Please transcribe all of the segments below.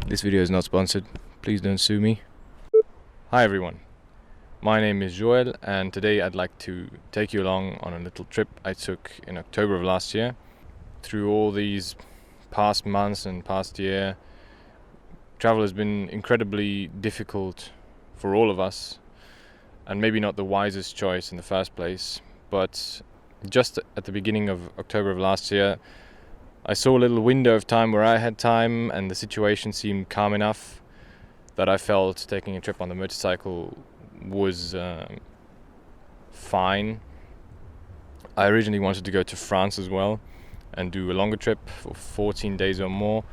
This video is not sponsored. Please don't sue me. Hi everyone. My name is Joel and today I'd like to take you along on a little trip I took in October of last year. Through all these past months and past year, travel has been incredibly difficult for all of us and maybe not the wisest choice in the first place, but just at the beginning of October of last year I saw a little window of time where I had time and the situation seemed calm enough that I felt taking a trip on the motorcycle was fine. I originally wanted to go to France as well and do a longer trip for 14 days or more.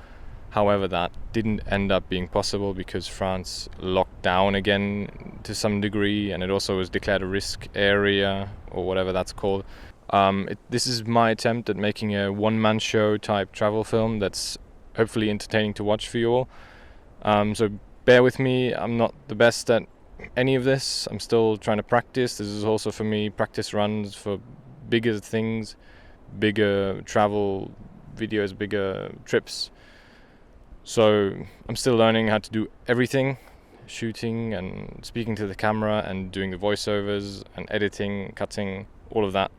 However, that didn't end up being possible because France locked down again to some degree, and it also was declared a risk area or whatever that's called. This is my attempt at making a one-man show type travel film that's hopefully entertaining to watch for you all. So bear with me, I'm not the best at any of this. I'm still trying to practice. This is also for me practice runs for bigger things, bigger travel videos, bigger trips. So I'm still learning how to do everything, shooting and speaking to the camera and doing the voiceovers and editing, cutting, all of that.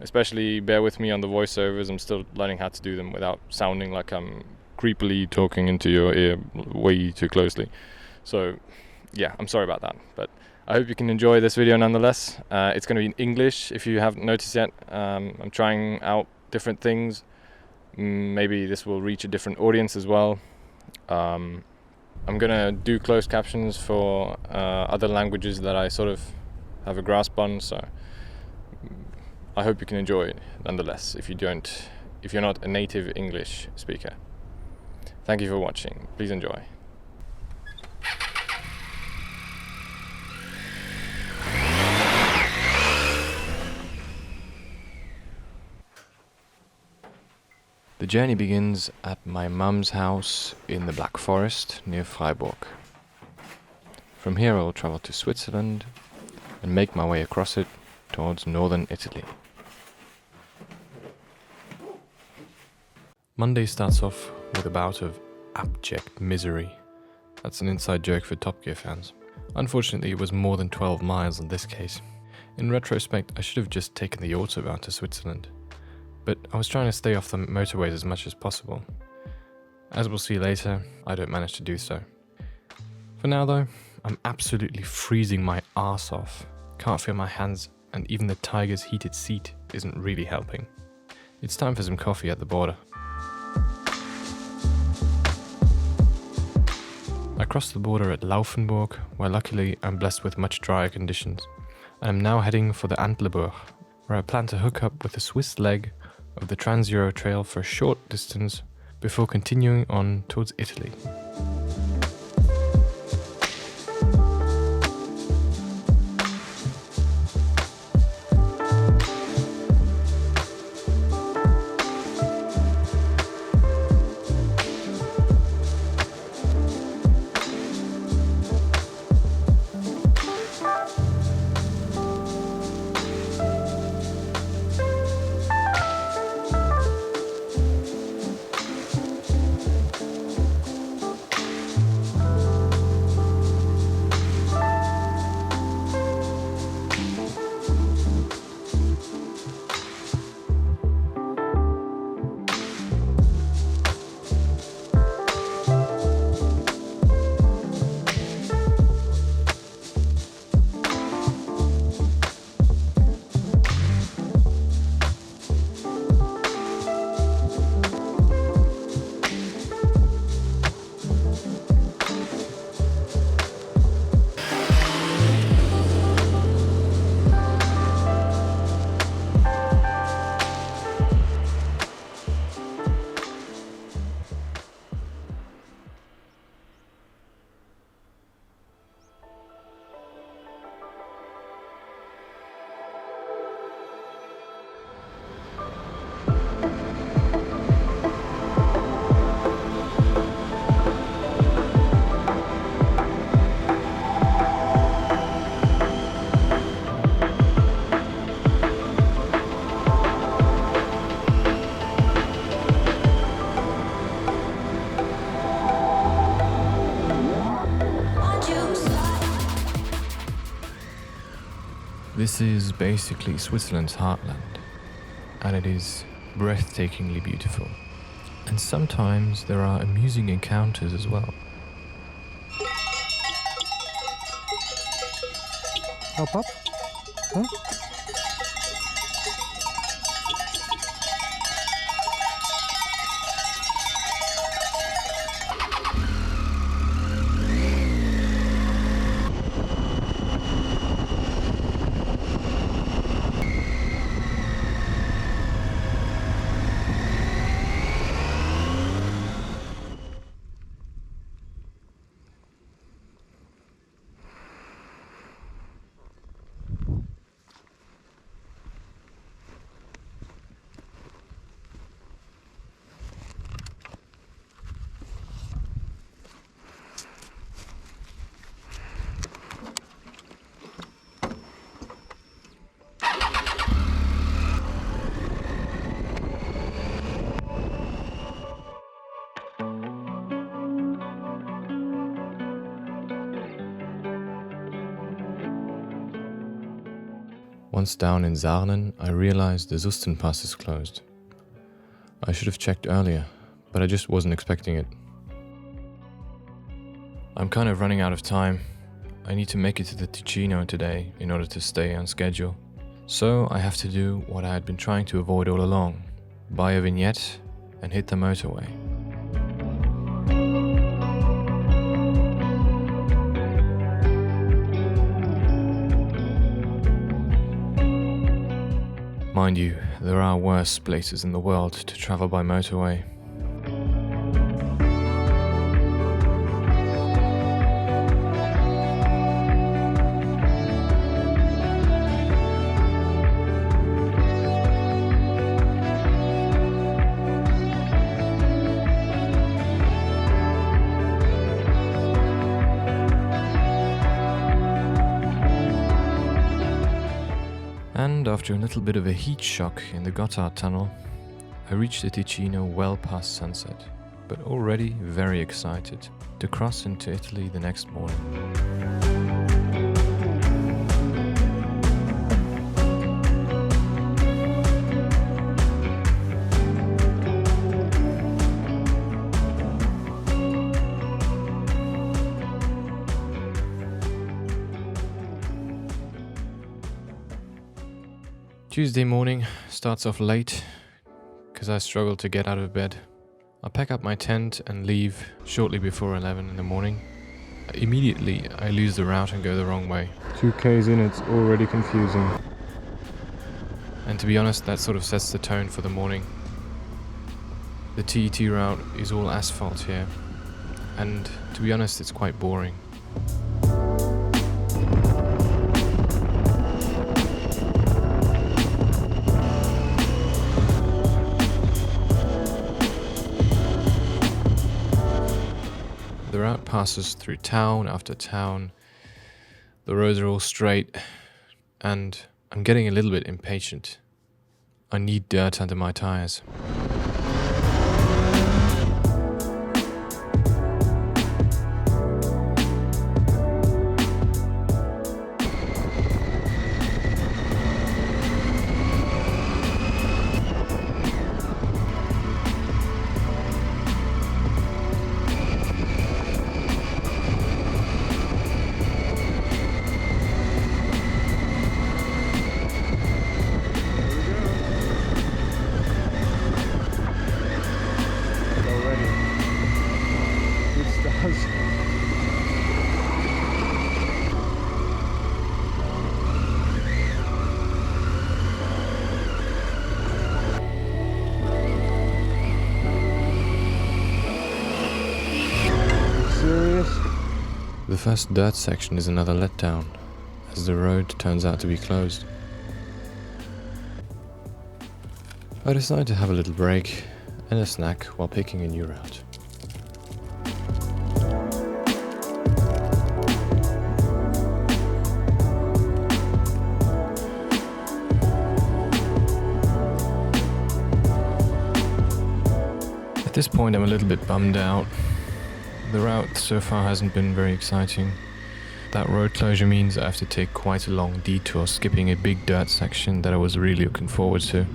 Especially bear with me on the voiceovers. I'm still learning how to do them without sounding like I'm creepily talking into your ear way too closely. So yeah, I'm sorry about that, but I hope you can enjoy this video nonetheless. It's going to be in English if you haven't noticed yet. I'm trying out different things. Maybe this will reach a different audience as well. I'm gonna do closed captions for other languages that I sort of have a grasp on, so I hope you can enjoy it nonetheless if you're not a native English speaker. Thank you for watching. Please enjoy. The journey begins at my mum's house in the Black Forest near Freiburg. From here I will travel to Switzerland and make my way across it towards northern Italy. Monday starts off with a bout of abject misery. That's an inside joke for Top Gear fans. Unfortunately, it was more than 12 miles in this case. In retrospect, I should have just taken the autobahn to Switzerland. But I was trying to stay off the motorways as much as possible. As we'll see later, I don't manage to do so. For now though, I'm absolutely freezing my arse off. Can't feel my hands, and even the tiger's heated seat isn't really helping. It's time for some coffee at the border. I crossed the border at Laufenburg, where luckily I'm blessed with much drier conditions. I am now heading for the Antleburg, where I plan to hook up with the Swiss leg of the Trans-Euro Trail for a short distance before continuing on towards Italy. This is basically Switzerland's heartland, and it is breathtakingly beautiful. And sometimes there are amusing encounters as well. Hop up. Huh? Once down in Sarnen, I realized the Sustenpass is closed. I should have checked earlier, but I just wasn't expecting it. I'm kind of running out of time. I need to make it to the Ticino today in order to stay on schedule. So I have to do what I had been trying to avoid all along: buy a vignette and hit the motorway. Mind you, there are worse places in the world to travel by motorway. And after a little bit of a heat shock in the Gotthard tunnel, I reached the Ticino well past sunset, but already very excited to cross into Italy the next morning. Tuesday morning starts off late because I struggle to get out of bed. I pack up my tent and leave shortly before 11 in the morning. Immediately I lose the route and go the wrong way. 2Ks in, it's already confusing. And to be honest, that sort of sets the tone for the morning. The TET route is all asphalt here, and to be honest, it's quite boring. The route passes through town after town. The roads are all straight, and I'm getting a little bit impatient. I need dirt under my tires. The first dirt section is another letdown, as the road turns out to be closed. I decide to have a little break and a snack while picking a new route. At this point I'm a little bit bummed out. The route so far hasn't been very exciting. That road closure means I have to take quite a long detour, skipping a big dirt section that I was really looking forward to.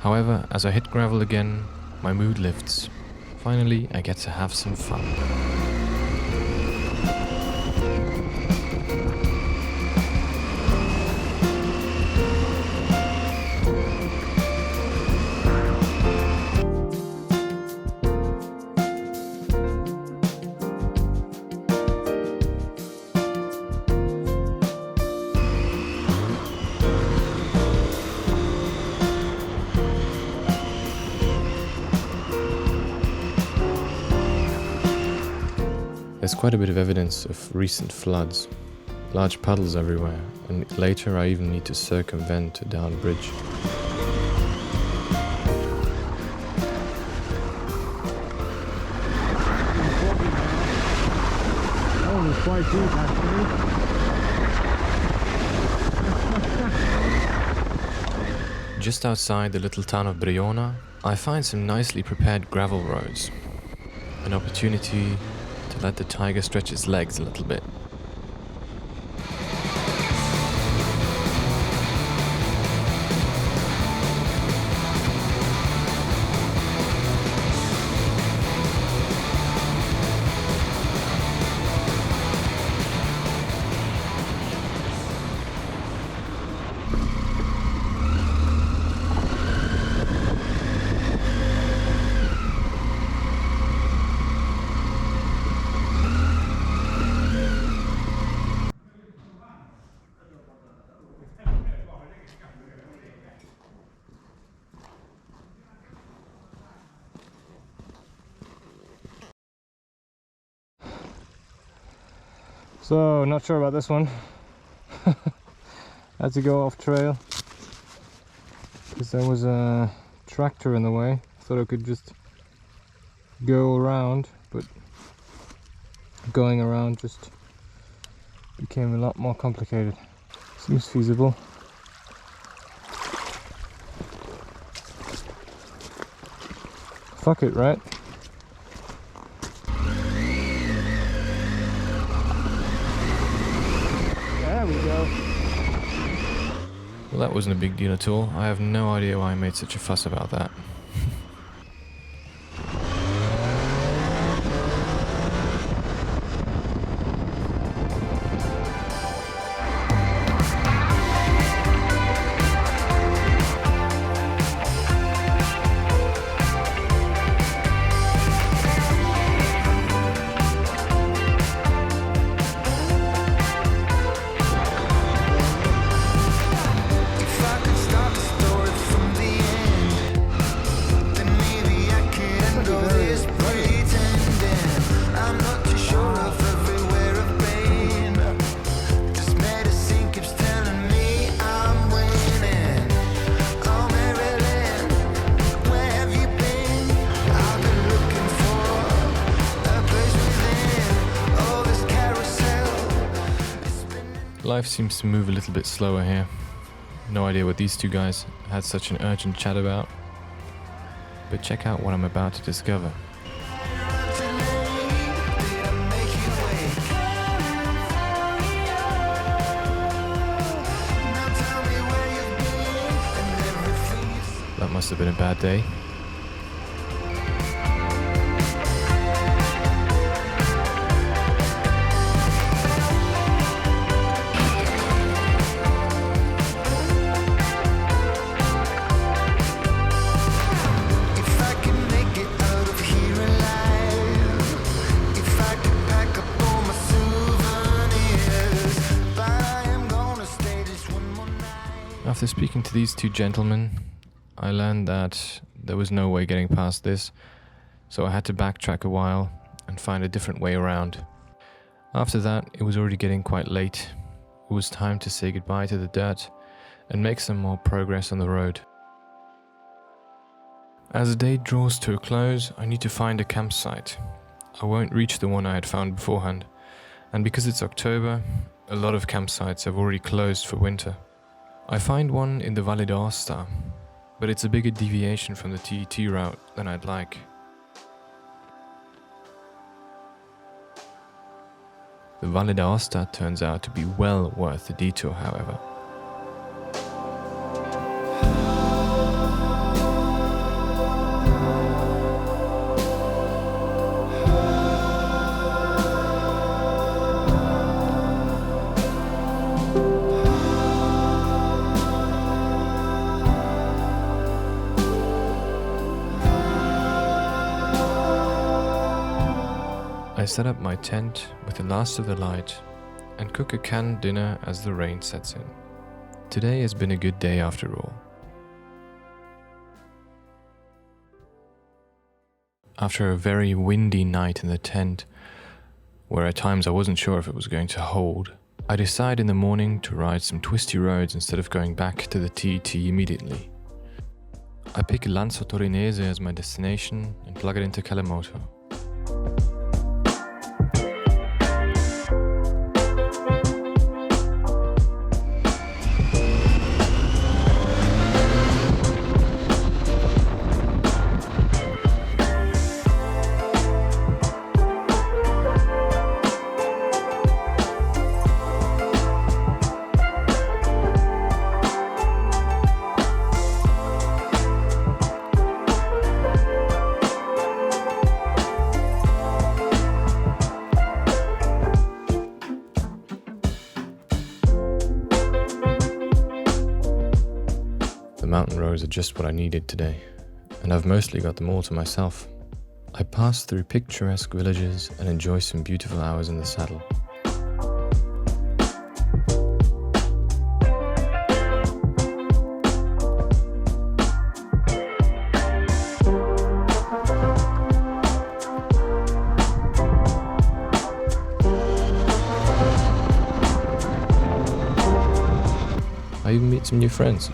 However, as I hit gravel again, my mood lifts. Finally, I get to have some fun. There's quite a bit of evidence of recent floods, large puddles everywhere, and later I even need to circumvent a down bridge. Oh, it's quite deep actually. Just outside the little town of Briona, I find some nicely prepared gravel roads. An opportunity to let the tiger stretch its legs a little bit. So, not sure about this one. Had to go off trail because there was a tractor in the way. Thought I could just go around, but going around just became a lot more complicated. Seems feasible. Fuck it, right? There we go. Well, that wasn't a big deal at all. I have no idea why I made such a fuss about that. Life seems to move a little bit slower here. No idea what these two guys had such an urgent chat about. But check out what I'm about to discover. That must have been a bad day. After speaking to these two gentlemen, I learned that there was no way getting past this, so I had to backtrack a while and find a different way around. After that, it was already getting quite late. It was time to say goodbye to the dirt and make some more progress on the road. As the day draws to a close, I need to find a campsite. I won't reach the one I had found beforehand, and because it's October, a lot of campsites have already closed for winter. I find one in the Valle d'Aosta, but it's a bigger deviation from the TET route than I'd like. The Valle d'Aosta turns out to be well worth the detour, however. I set up my tent with the last of the light and cook a canned dinner as the rain sets in. Today has been a good day after all. After a very windy night in the tent, where at times I wasn't sure if it was going to hold, I decide in the morning to ride some twisty roads instead of going back to the TET immediately. I pick Lanzo Torinese as my destination and plug it into Kalamoto. The mountain roads are just what I needed today, and I've mostly got them all to myself. I pass through picturesque villages and enjoy some beautiful hours in the saddle. I even meet some new friends.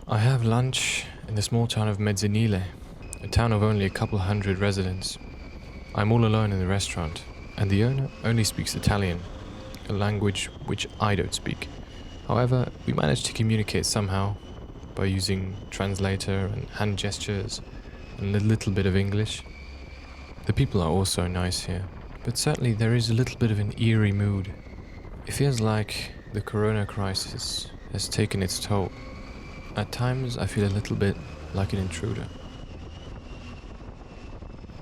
I have lunch in the small town of Mezzanile, a town of only a couple hundred residents. I'm all alone in the restaurant, and the owner only speaks Italian, a language which I don't speak. However, we managed to communicate somehow by using translator and hand gestures and a little bit of English. The people are also nice here, but certainly there is a little bit of an eerie mood. It feels like the corona crisis has taken its toll. At times, I feel a little bit like an intruder.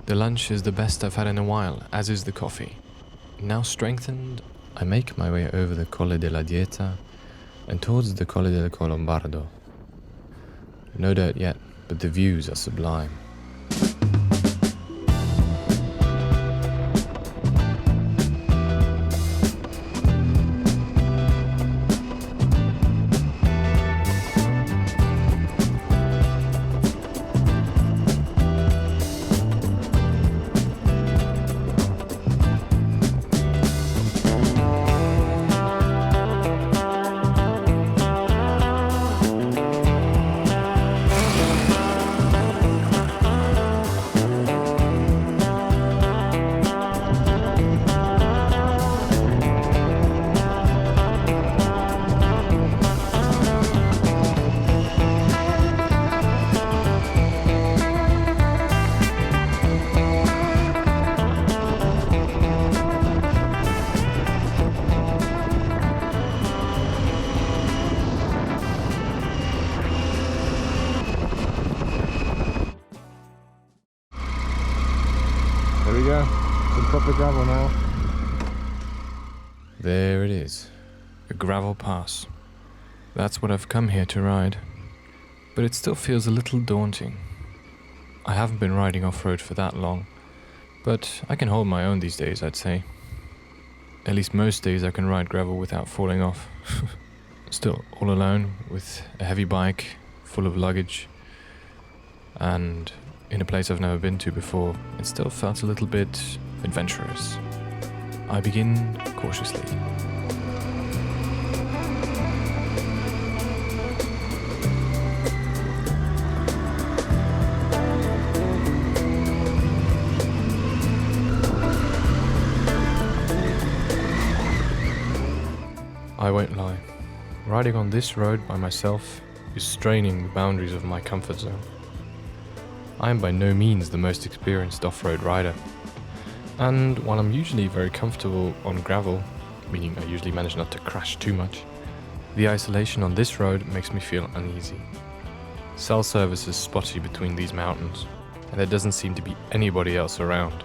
The lunch is the best I've had in a while, as is the coffee. Now strengthened, I make my way over the Colle della Dieta and towards the Colle del Colombardo. No dirt yet, but the views are sublime. There we go, some proper gravel now. There it is, a gravel pass. That's what I've come here to ride, but it still feels a little daunting. I haven't been riding off-road for that long, but I can hold my own these days, I'd say. At least most days I can ride gravel without falling off. Still, all alone, with a heavy bike, full of luggage, and in a place I've never been to before, it still felt a little bit adventurous. I begin cautiously. I won't lie, riding on this road by myself is straining the boundaries of my comfort zone. I am by no means the most experienced off-road rider, and while I'm usually very comfortable on gravel, meaning I usually manage not to crash too much, the isolation on this road makes me feel uneasy. Cell service is spotty between these mountains, and there doesn't seem to be anybody else around.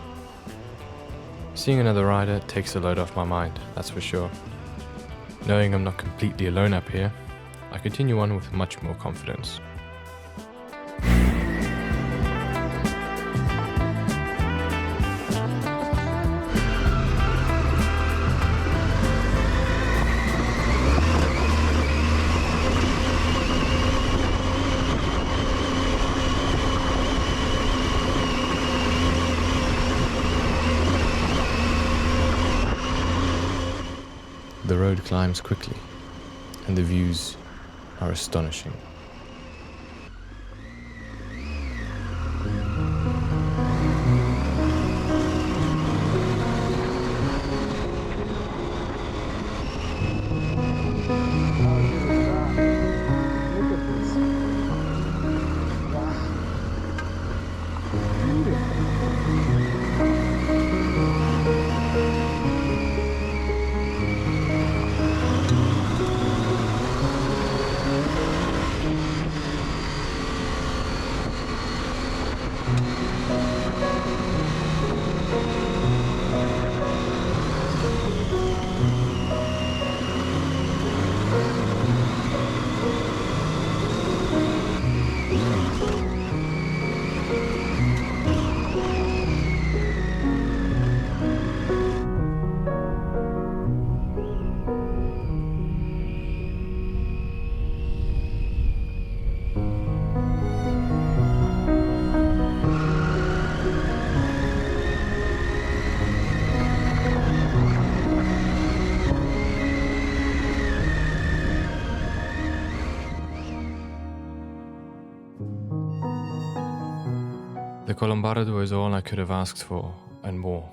Seeing another rider takes a load off my mind, that's for sure. Knowing I'm not completely alone up here, I continue on with much more confidence. The road climbs quickly, and the views are astonishing. The Colombardo is all I could have asked for, and more.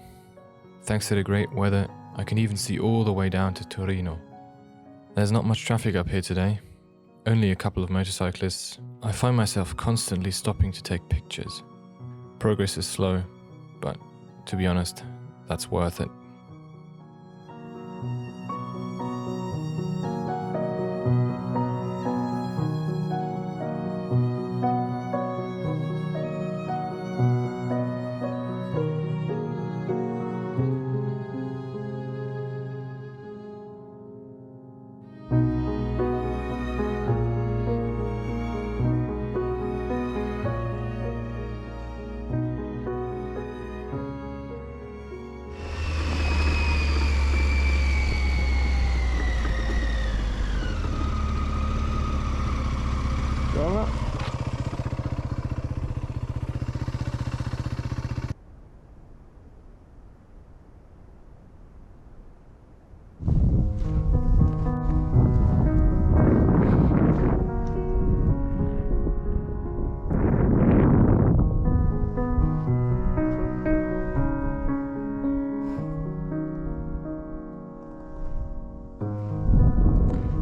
Thanks to the great weather, I can even see all the way down to Torino. There's not much traffic up here today, only a couple of motorcyclists. I find myself constantly stopping to take pictures. Progress is slow, but to be honest, that's worth it.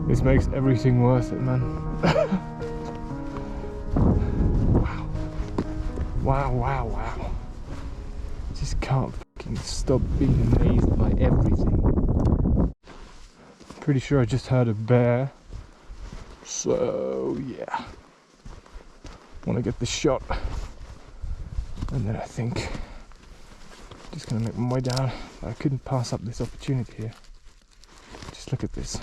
This makes everything worth it, man. Wow. Just can't fucking stop being amazed by everything. Pretty sure I just heard a bear. So yeah. Want to get the shot. And then I think just gonna make my way down. I couldn't pass up this opportunity here. Just look at this.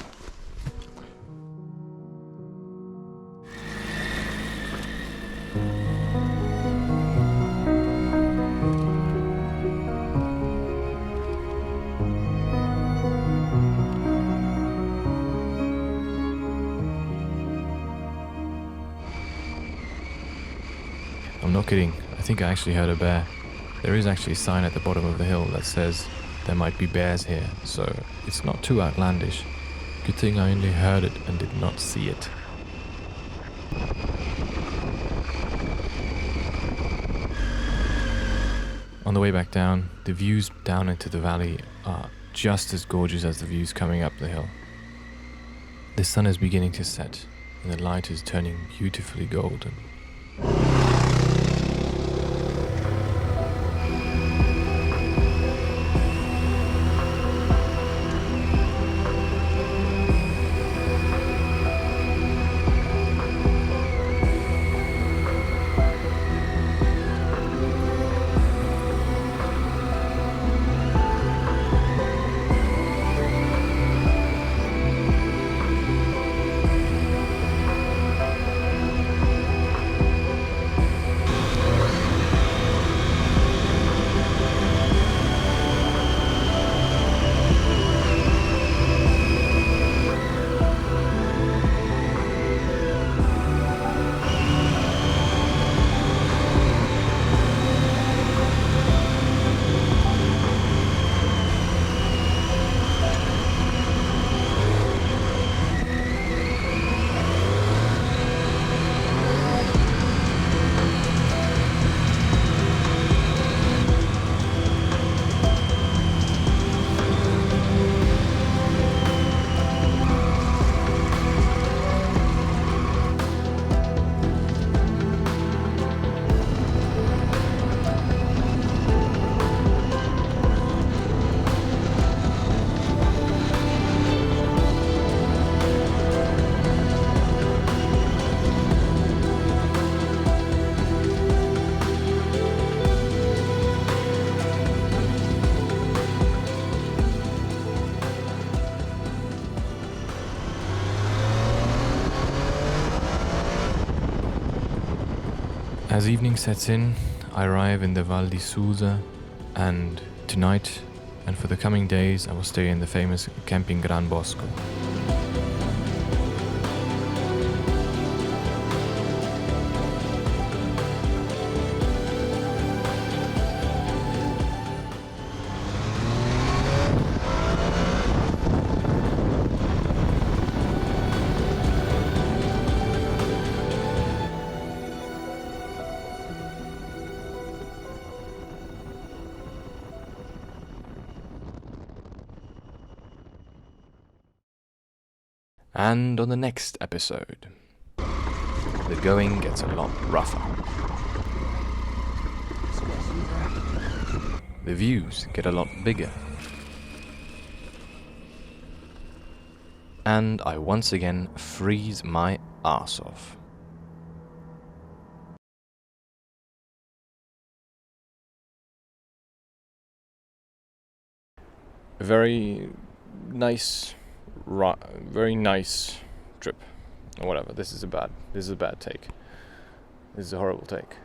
I'm not kidding, I I think I actually heard a bear. There is actually a sign at the bottom of the hill that says there might be bears here, so it's not too outlandish. Good thing I only heard it and did not see it. On the way back down, the views down into the valley are just as gorgeous as the views coming up the hill. The sun is beginning to set, and the light is turning beautifully golden. As evening sets in, I arrive in the Val di Susa, and tonight and for the coming days I will stay in the famous Camping Gran Bosco. And on the next episode, the going gets a lot rougher. The views get a lot bigger. And I once again freeze my arse off. A very nice trip, or whatever. This is a bad take. This is a horrible take.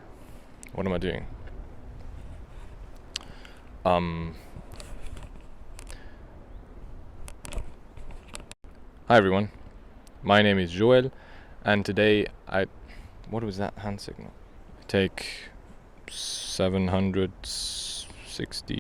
What am I doing? Hi everyone, my name is Joel, and today what was that hand signal? I take 760